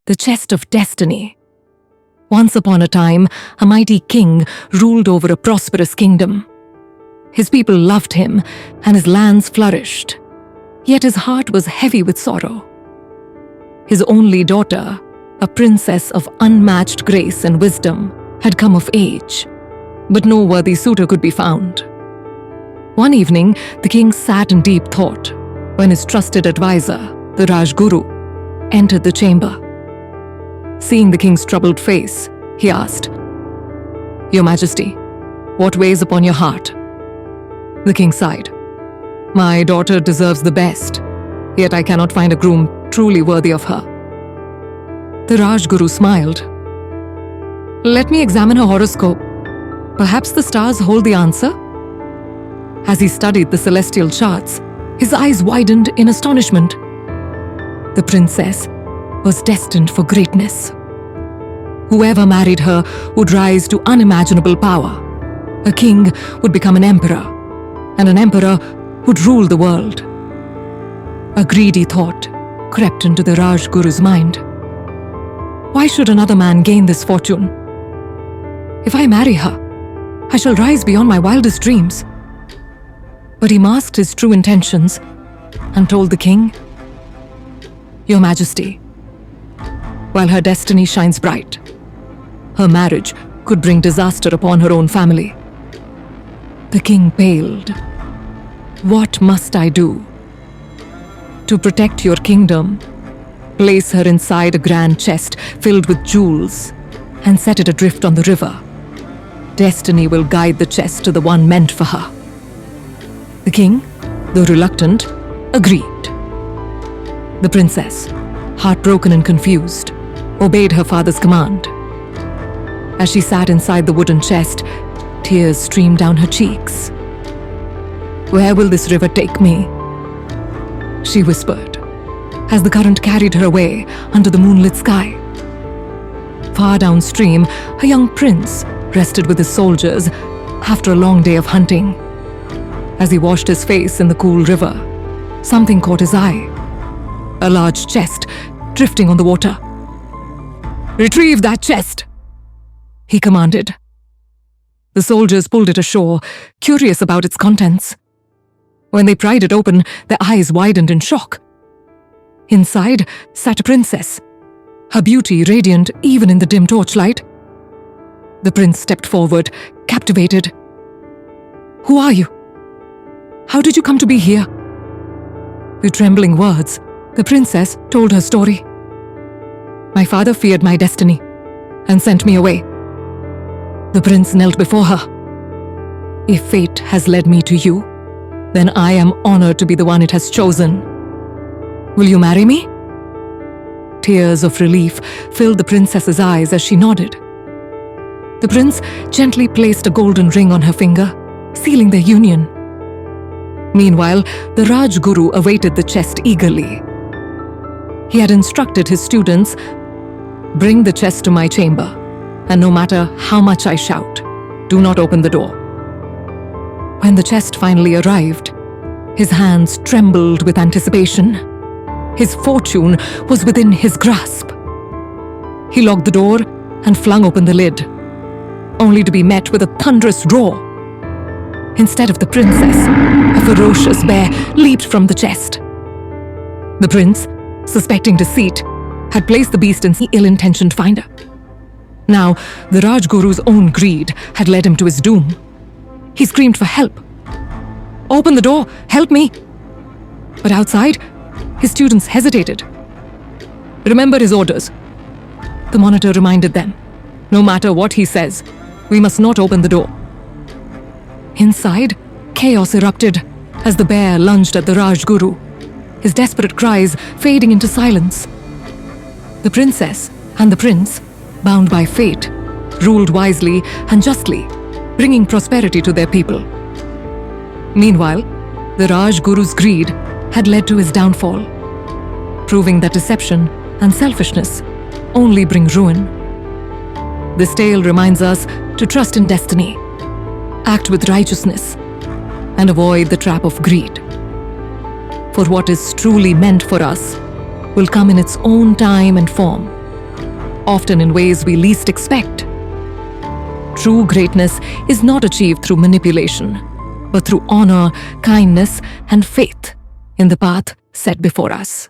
The Chest of Destiny. Once upon a time, a mighty king ruled over a prosperous kingdom. His people loved him, and his lands flourished. Yet his heart was heavy with sorrow. His only daughter, a princess of unmatched grace and wisdom, had come of age, but no worthy suitor could be found. One evening, the king sat in deep thought when his trusted advisor, the Rajguru, entered the chamber. Seeing the king's troubled face, he asked, "Your Majesty, what weighs upon your heart?" The king sighed. "My daughter deserves the best, yet I cannot find a groom truly worthy of her." The Rajguru smiled. "Let me examine her horoscope. Perhaps the stars hold the answer." As he studied the celestial charts, his eyes widened in astonishment. The princess was destined for greatness. Whoever married her would rise to unimaginable power. A king would become an emperor, and an emperor would rule the world. A greedy thought crept into the Rajguru's mind. Why should another man gain this fortune? If I marry her, I shall rise beyond my wildest dreams. But he masked his true intentions and told the king, "Your Majesty, while her destiny shines bright, her marriage could bring disaster upon her own family." The king paled. "What must I do?" "To protect your kingdom, place her inside a grand chest filled with jewels and set it adrift on the river. Destiny will guide the chest to the one meant for her." The king, though reluctant, agreed. The princess, heartbroken and confused, obeyed her father's command. As she sat inside the wooden chest, tears streamed down her cheeks. "Where will this river take me?" she whispered, as the current carried her away under the moonlit sky. Far downstream, a young prince rested with his soldiers after a long day of hunting. As he washed his face in the cool river, something caught his eye. A large chest drifting on the water. "Retrieve that chest," he commanded. The soldiers pulled it ashore, curious about its contents. When they pried it open, their eyes widened in shock. Inside sat a princess, her beauty radiant even in the dim torchlight. The prince stepped forward, captivated. "Who are you? How did you come to be here?" With trembling words, the princess told her story. "My father feared my destiny and sent me away." The prince knelt before her. "If fate has led me to you, then I am honored to be the one it has chosen. Will you marry me?" Tears of relief filled the princess's eyes as she nodded. The prince gently placed a golden ring on her finger, sealing their union. Meanwhile, the Rajguru awaited the chest eagerly. He had instructed his students, "Bring the chest to my chamber, and no matter how much I shout, do not open the door." When the chest finally arrived, his hands trembled with anticipation. His fortune was within his grasp. He locked the door and flung open the lid, only to be met with a thunderous roar. Instead of the princess, a ferocious bear leaped from the chest. The prince, suspecting deceit, had placed the beast in the ill-intentioned finder. Now, the Rajguru's own greed had led him to his doom. He screamed for help. "Open the door! Help me!" But outside, his students hesitated. "Remember his orders," the monitor reminded them. "No matter what he says, we must not open the door." Inside, chaos erupted as the bear lunged at the Rajguru, his desperate cries fading into silence. The princess and the prince, bound by fate, ruled wisely and justly, bringing prosperity to their people. Meanwhile, the Rajguru's greed had led to his downfall, proving that deception and selfishness only bring ruin. This tale reminds us to trust in destiny, act with righteousness, and avoid the trap of greed. For what is truly meant for us will come in its own time and form, often in ways we least expect. True greatness is not achieved through manipulation, but through honor, kindness, and faith in the path set before us.